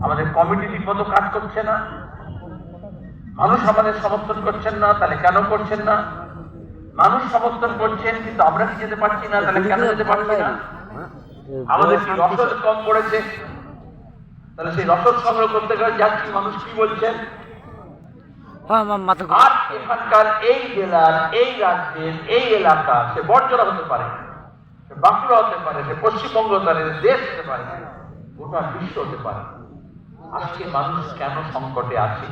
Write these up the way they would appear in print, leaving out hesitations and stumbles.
আমাদের কমিটি ঠিক মতো কাজ করছে না, মানুষ আমাদের সমর্থন করছেন না, তাহলে কেন করছেন না? মানুষ সমর্থন করছেন কিন্তু আমরা কি যেতে পারছি না, তাহলে কেন যেতে পারছি না? আমাদের কি রসদ কম পড়েছে, তাহলে সেই রসদ সংগ্রহ করতে গেলে যাচ্ছি, মানুষ কি বলছেন? আর এখানকার এই জেলার, এই রাজ্যের, এই এলাকা, সে বর্জরা হতে পারে, সে বাঁকুড়া হতে পারে, সে পশ্চিমবঙ্গ হতে পারে, দেশ হতে পারে, গোটা বিশ্ব হতে পারে। আজকে মানুষ কেন সংকটে আছে?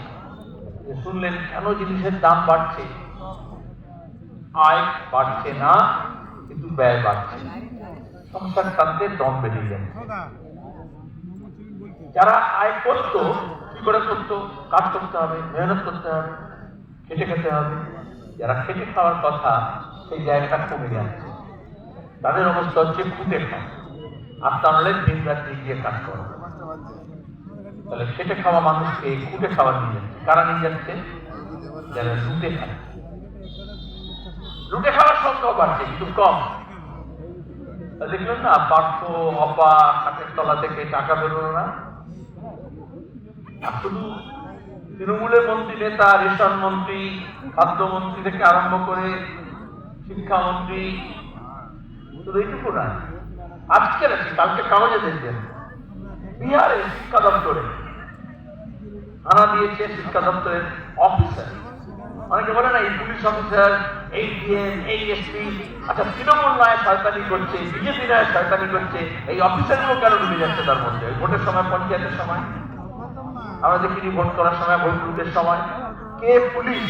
শুনলেন কেন জিনিসের দাম বাড়ছে? আয় বাড়ছে না, কিন্তু ব্যয় বাড়ছে, সংসার টানতে দম বেরিয়ে যাচ্ছে। যারা আয় করতো, কি করে করতো? কাজ করতে হবে, মেহনত করতে হবে, খেটে খেতে হবে। যারা খেটে খাওয়ার কথা, সেই জায়গাটা কমে যাচ্ছে। তাদের অবস্থা হচ্ছে খুঁটে খাওয়া, আর তাহলে দিন রাত্রি গিয়ে কাজ করে। তাহলে খেটে খাওয়া মানুষকে খুঁটে খাওয়া নিয়ে যাচ্ছে। কারা নিয়ে যাচ্ছে? যারা লুটে খায়। লুটে খাওয়ার সংখ্যা বাড়ছে, কিন্তু কম। দেখলেন না, পার্থ হপা খাটের তলা থেকে টাকা বেরোলো না। শুধু তৃণমূলের মন্ত্রী, নেতা, রেশন মন্ত্রী, খাদ্যমন্ত্রী থেকে আরম্ভ করে শিক্ষামন্ত্রী, শুধু এইটুকু না। আজকে নাকি কালকে কাগজে দেখবেন, বিহারে শিক্ষা দপ্তরে থানা দিয়েছে শিক্ষা দপ্তরের অফিসার। অনেকে বলে না, এই পুলিশ অফিসার, এই ডিএম, এই এসপি, আচ্ছা তৃণমূল নয় শয়তানি করছে, বিজেপি নয় শয়তানি করছে, এই অফিসারগুলো কেন ঢুকে যাচ্ছে তার মধ্যে? ভোটের সময়, পঞ্চায়েতের সময় আমরা দেখিনি, ভোট করার সময়, ভোট গ্রুপের সময় কে পুলিশ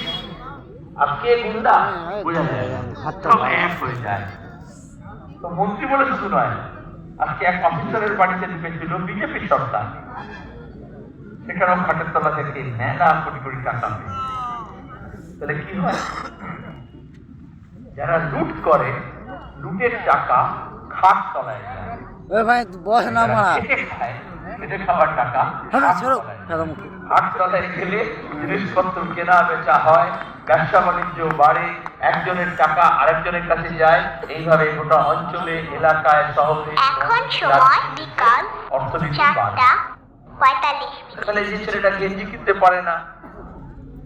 আর কে গুন্ডা বোঝা যায়, এক হয়ে যায়। তো মন্ত্রী বলে শুধু নয়, আজকে এক অফিসারের বাড়িতে ঢুকেছিল বিজেপির সরকার, সেখানেও খাটের তলা থেকে মেলা কোটি কোটি টাকা। তাহলে কি হয়? যারা লুট করে, লুটের টাকা খাট তলায় যায়। খেটে খাওয়ার টাকা খাট তলায় গেলে জিনিসপত্র কেনা বেচা হয়, ব্যবসা বাণিজ্য বাড়ে, একজনের টাকা আরেকজনের কাছে যায়। এইভাবে গোটা অঞ্চলে, এলাকায়, শহরে অর্থনীতি বাড়ে। তাহলে যে ছেলেটা গেঞ্জি কিনতে পারে না,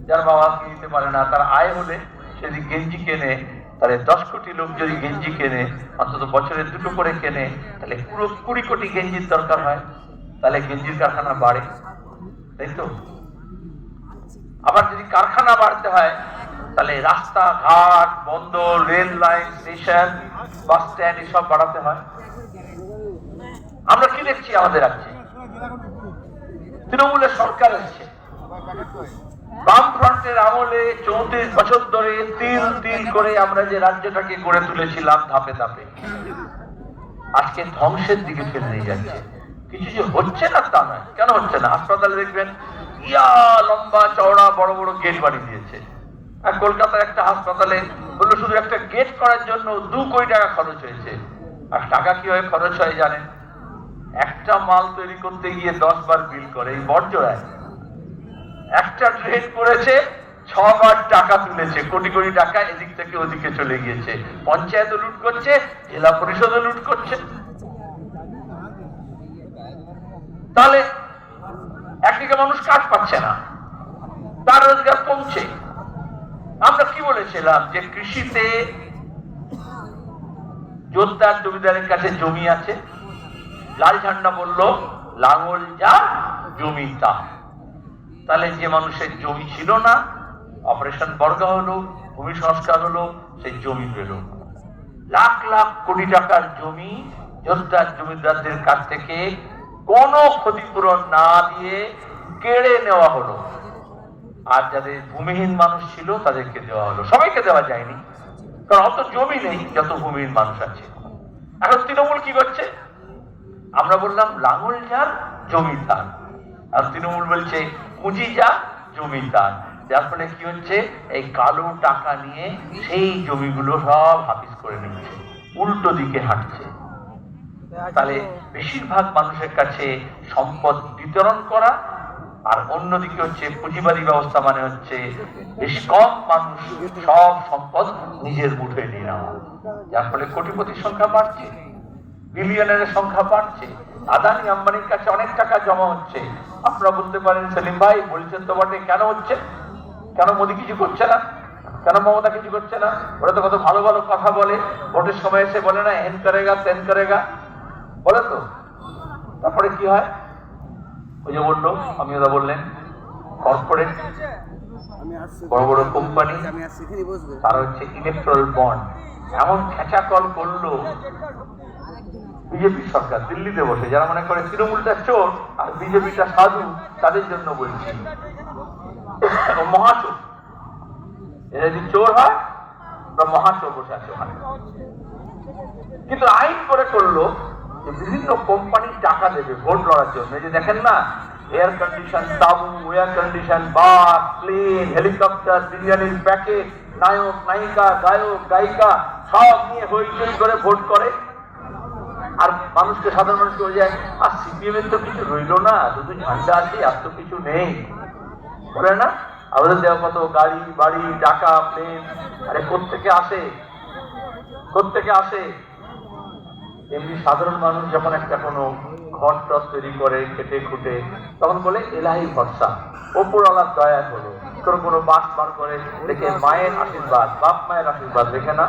যার বাবা কিনতে পারে না, তার আয় হলে সে যদি গেঞ্জি কেনে, তাহলে 10 কোটি লোক যদি গেঞ্জি কেনে, অন্তত বছরে 2টো করে কেনে, তাহলে পুরো 20 কোটি গেঞ্জির দরকার হয়। তাহলে গেঞ্জির কারখানা বাড়ে, তাই তো? আবার যদি কারখানা বাড়তে হয়, তাহলে রাস্তা ঘাট, বন্দর, rail line, station, bus stand এসব বাড়াতে হয়। আমরা কি দেখছি আমাদের রাজ্যে? তৃণমূলের সরকার এসছে, বামফ্রন্টের আমলে 34 বছর ধরে তিল তিল করে আমরা যে রাজ্যটাকে গড়ে তুলেছিলাম ধাপে ধাপে, আজকে ধ্বংসের দিকে ফেলে নিয়ে যাচ্ছে। কিছু যে হচ্ছে না তা নয়। কেন হচ্ছে না? হাসপাতালে দেখবেন ইয়া লম্বা চওড়া বড় বড় গেট বানিয়ে দিয়েছে। আর কলকাতার একটা হাসপাতালে বললো শুধু একটা গেট করার জন্য 2 কোটি টাকা খরচ হয়েছে। আর টাকা কিভাবে খরচ হয় জানেন? একটা মাল তৈরি করতে গিয়ে 10 বার বিল করে। এই বর্জরায় একটা ট্রেন করেছে, 6 বার টাকা তুলেছে, কোটি কোটি টাকা এদিক থেকে ওদিকে চলে গিয়েছে। পঞ্চায়েত লুট করছে, জেলা পরিষদও লুট করছে। তাহলে একদিকে মানুষ কাজ পাচ্ছে না, তার রোজগার কমছে। আমরা কি বলেছিলাম? যে কৃষিতে জোরদার জমিদারের কাছে জমি আছে, লাল ঝান্ডা বললো লাঙল যা জমি তা। তাহলে যে মানুষের জমি ছিল না, অপারেশন বর্গা হলো, ভূমি সংস্কার হলো, সেই জমি পেল। লাখ লাখ কোটি টাকার জমি জোরদার জমিদারদের কাছ থেকে কোনো ক্ষতিপূরণ না দিয়ে কেড়ে নেওয়া হলো। আর যাদের ভূমিহীন মানুষ ছিল তাদেরকে দেওয়া হলো। সবাইকে দেওয়া যায়নি, কারণ অত জমি নেই যত ভূমিহীন মানুষ আছে। এখন তৃণমূল কি করছে? আমরা বললাম লাঙল যার জমি তার, আর তৃণমূল বলছে পুঁজি যা জমি তার। যার ফলে কি হচ্ছে? এই কালো টাকা নিয়ে সেই জমিগুলো সব হাফিজ করে নিচ্ছে, উল্টো দিকে হাঁটছে। তাহলে বেশিরভাগ মানুষের কাছে সম্পদ বিতরণ করা, আর অন্যদিকে হচ্ছে পুঁজিবাদী ব্যবস্থা, মানে হচ্ছে বেশ কম মানুষ সব সম্পদ নিজের মুঠোয় নিয়ে নেওয়া। যার ফলে কোটিপতির সংখ্যা বাড়ছে, বিলিয়নারের সংখ্যা বাড়ছে, আদানি আম্বানির কাছে অনেক টাকা জমা হচ্ছে। আপনারা বলতে পারেন সেলিম ভাই বলছেন তো বটে, কেন হচ্ছে? কেন মোদী কিছু করছে না? কেন মমতা কিছু করছে না? ওরা তো কত ভালো ভালো কথা বলে, ভোটের সময় এসে বলে না হেন করেগা তেন করেগা, বলে তো। তারপরে কি হয়? ওই যে বললো, আমি ওরা বললেন কর্পোরেট বড় বড় কোম্পানি, তারা হচ্ছে ইলেকট্রাল বন্ড এমন খেঁচা কল করলো বিজেপি সরকার দিল্লিতে বসে, যারা মনে করে তৃণমূলটা চোর আর বিজেপিটা সাধু, তাদের জন্য বলছি মহাচোর। এরা যদি চোর হয় মহাচোর বসে আছে ওখানে। কিন্তু আইন করে করলো যে বিভিন্ন কোম্পানি টাকা দেবে ভোট লড়ার জন্য। এই যে দেখেন না, এয়ার কন্ডিশন তাবু, এয়ার কন্ডিশন বাস, প্লেন, হেলিকপ্টার, বিরিয়ানির প্যাকেট, নায়ক নায়িকা, গায়ক গায়িকা সব নিয়ে হইচই করে ভোট করে। আর মানুষকে, সাধারণ মানুষকে হয়ে যায় আর সিপিএম এর তো কিছু রইল না, শুধু ঝান্ডা আছে, আর তো কিছু নেই, বলে না? আমাদের দেওয়া কত গাড়ি বাড়ি টাকা প্লেন, আরে কোত্থেকে আসে? কোত্থেকে আসে? এমনি সাধারণ মানুষ যখন একটা কোনো ঘর টর তৈরি করে কেটে খুঁটে, তখন বলে এলাহি ভরসা, ওপরওয়ালার দয়া হলো। তোর কোনো বাস বার করে দেখে মায়ের আশীর্বাদ, বাপ মায়ের আশীর্বাদ দেখে না।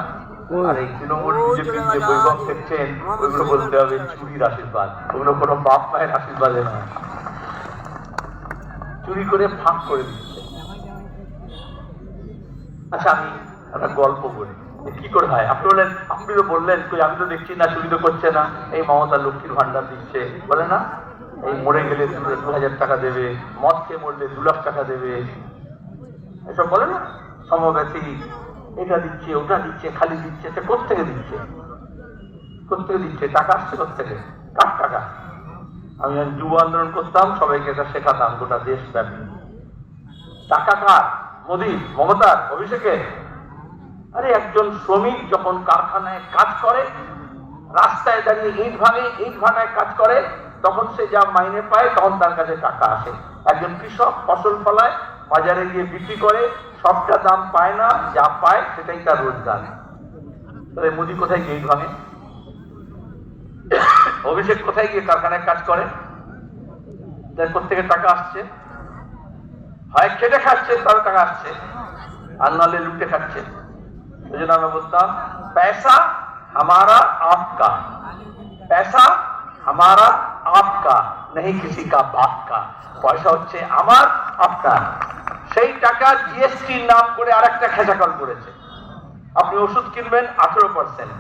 আর এই তৃণমূল বিজেপির যে বৈভব দেখছেন, ওইগুলো বলতে হবে চুরির আশীর্বাদ, ওগুলো কোনো বাপ মায়ের আশীর্বাদে না, চুরি করে ফাঁক করে দিচ্ছে। আচ্ছা, আমি একটা গল্প বলি, কি করে হয়? আপনি বললেন, আপনি তো বললেন কই আমি তো দেখছি না, চুরি তো করছে না, এই মমতা লক্ষ্মীর ভান্ডার দিচ্ছে, বলে না? এই মরে গেলে 2000 টাকা দেবে, মদ খেয়ে মরলে 2 লাখ টাকা দেবে, এসব বলে না? সমব্যথী এটা দিচ্ছে ওটা দিচ্ছে, খালি দিচ্ছে। সে কোথেকে দিচ্ছে? কোথেকে দিচ্ছে? টাকা আসছে কোথেকে? কার টাকা? আমি যুব আন্দোলন করতাম, সবাইকে এটা শেখাতাম গোটা দেশব্যাপী। টাকা কার? মোদী, মমতার, অভিষেকের? আরে একজন শ্রমিক যখন কারখানায় কাজ করে, রাস্তায় দাঁড়িয়ে ইট ভাঙে, ইট ভাঙায় কাজ করে, তখন সে যা মাইনে পায় তখন তার কাছে টাকা আসে। একজন কৃষক ফসল ফলায়, বাজারে গিয়ে বিক্রি করে, সবটা দাম পায় না, যা পায় সেটাই তার রোজগার। তাহলে মোদী কোথায় গিয়ে ইট ভাঙে? অভিষেক কোথায় গিয়ে কারখানায় কাজ করে? তার কোথেকে টাকা আসছে? হয় খেটে খাচ্ছে, তার টাকা আসছে, আর নাহলে লুটে খাচ্ছে। ওই জন্য আমরা বলতাম पैसा हमारा आपका, पैसा हमारा आपका नहीं किसी का बाप का। পয়সা হচ্ছে আমার আপনার। সেই টাকা জিএসটির নাম করে আরেকটা খেঁচাকল করেছে। আপনি ওষুধ কিনবেন 18%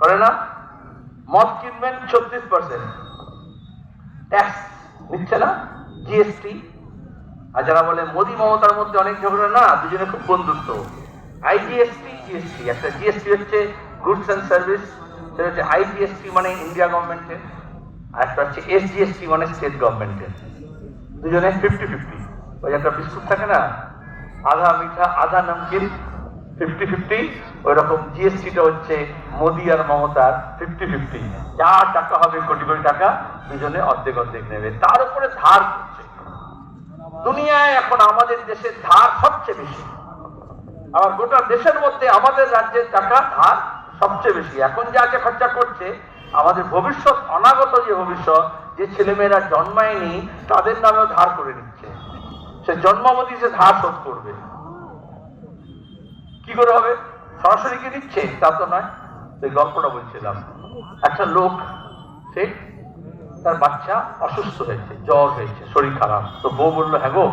করে না, মদ কিনবেন 36% ট্যাক্স নিচ্ছে না, জিএসটি। আর যারা বলে মোদী মমতার মধ্যে অনেক ঝগড়া, না, দুজনে খুব বন্ধুত্ব। আইজিএসটি, জিএসটি, একটা জিএসটি হচ্ছে গুডস অ্যান্ড সার্ভিস, সেটা হচ্ছে আইজিএসটি মানে ইন্ডিয়া গভর্নমেন্টের, আর একটা হচ্ছে এসজিএসটি মানে স্টেট গভর্নমেন্টের। দুজনে 50-50। ওই একটা বিস্কুট থাকে না, আধা মিঠা আধা নমকিন, 50-50, ওই রকম জিএসটিটা হচ্ছে মোদী আর মমতার 50-50। যা টাকা হবে কোটি কোটি টাকা, দুজনে অর্ধেক অর্ধেক নেবে। তার উপরে ধার করছে। দুনিয়ায় এখন আমাদের দেশের ধার সবচেয়ে বেশি, আবার গোটা দেশের মধ্যে আমাদের রাজ্যের টাকা ধার সবচেয়ে বেশি। এখন যা যা খরচা করছে, আমাদের ভবিষ্যৎ, অনাগত যে ভবিষ্যৎ, যে ছেলেমেয়েরা জন্মায়নি তাদের নামেও ধার করে নিচ্ছে। সে জন্মাবধি সে ধার শোধ করবে। কি করে হবে? সরাসরি কি দিচ্ছে তা তো নয়। এই গল্পটা বলছিলাম, একটা লোক, সে তার বাচ্চা অসুস্থ হয়েছে, জ্বর হয়েছে, শরীর খারাপ। তো বউ বললো, হ্যাঁ গো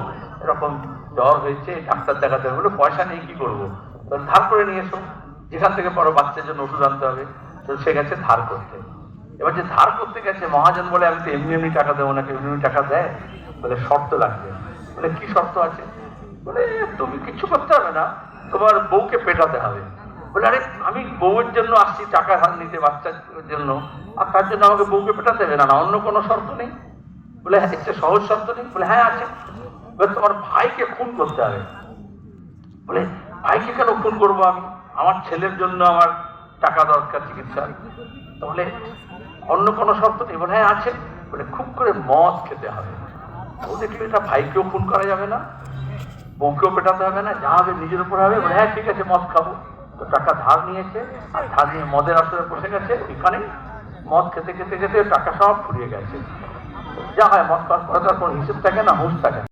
এরকম জ্বর হয়েছে, ডাক্তার দেখাতে হবে। পয়সা নেই, কি করবো? তো ধার করে নিয়ে এসো, যেখান থেকে পরে বাচ্চার জন্য ওষুধ আনতে হবে। তো সে গেছে ধার করতে। এবার যে ধার করতে গেছে, মহাজন বলে আমি তো এমনি এমনি টাকা দেবো না। এমনি এমনি টাকা দেয়? বলে শর্ত লাগবে। বলে কি শর্ত আছে? বলে তুমি কিছু করতে হবে না, তোমার বউকে পেটাতে হবে। বলে আরে আমি বউয়ের জন্য আসছি টাকা ধার নিতে, বাচ্চার জন্য, আর তার জন্য আমাকে বউকে পেটাতে হবে? না, অন্য কোনো শর্ত নেই। বলে একটা সহজ শর্ত নেই? বলে হ্যাঁ আছে। বলে তোমার ভাইকে খুন করতে হবে। বলে ভাইকে কেন খুন করবো আমি? আমার ছেলের জন্য আমার টাকা দরকার, চিকিৎসা। তাহলে অন্য কোনো শর্ত নেই? বলে হ্যাঁ আছে। বলে খুব করে মদ খেতে হবে। ও দেখলে এটা ভাইকেও খুন করা যাবে না, বউকেও পেটাতে হবে না, যা হবে নিজের উপর হবে। বলে হ্যাঁ ঠিক আছে, মদ খাবো। তো টাকা ধার নিয়েছে, আর ধার নিয়ে মদের আসরে বসে গেছে। এখানে মদ খেতে খেতে খেতে টাকা সব ফুরিয়ে গেছে। যা হয় মস্করা করার কোনো হিসেব থাকে না, হুঁশ থাকে না।